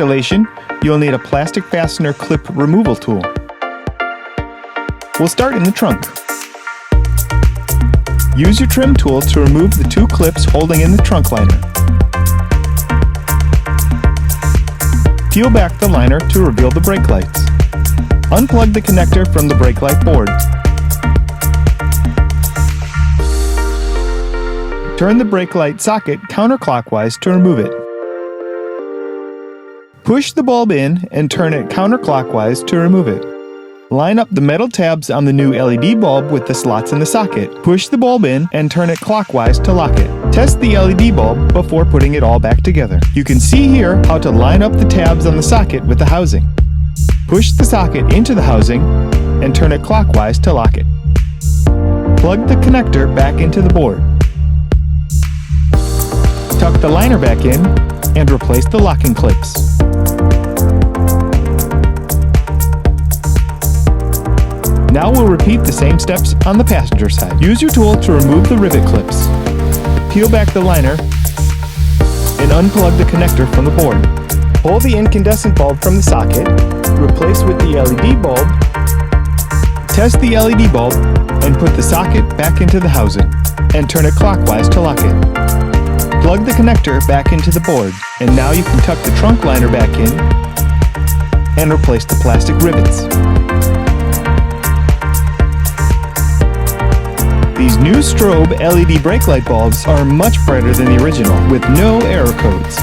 Installation, you'll need a plastic fastener clip removal tool. We'll start in the trunk. Use your trim tool to remove the two clips holding in the trunk liner. Peel back the liner to reveal the brake lights. Unplug the connector from the brake light board. Turn the brake light socket counterclockwise to remove it. Push the bulb in and turn it counterclockwise to remove it. Line up the metal tabs on the new LED bulb with the slots in the socket. Push the bulb in and turn it clockwise to lock it. Test the LED bulb before putting it all back together. You can see here how to line up the tabs on the socket with the housing. Push the socket into the housing and turn it clockwise to lock it. Plug the connector back into the board. Tuck the liner back in and replace the locking clips. Now we'll repeat the same steps on the passenger side. Use your tool to remove the rivet clips. Peel back the liner and unplug the connector from the board. Pull the incandescent bulb from the socket, replace with the LED bulb, test the LED bulb, and put the socket back into the housing, and turn it clockwise to lock it. Plug the connector back into the board, and now you can tuck the trunk liner back in and replace the plastic rivets. These new strobe LED brake light bulbs are much brighter than the original, with no error codes.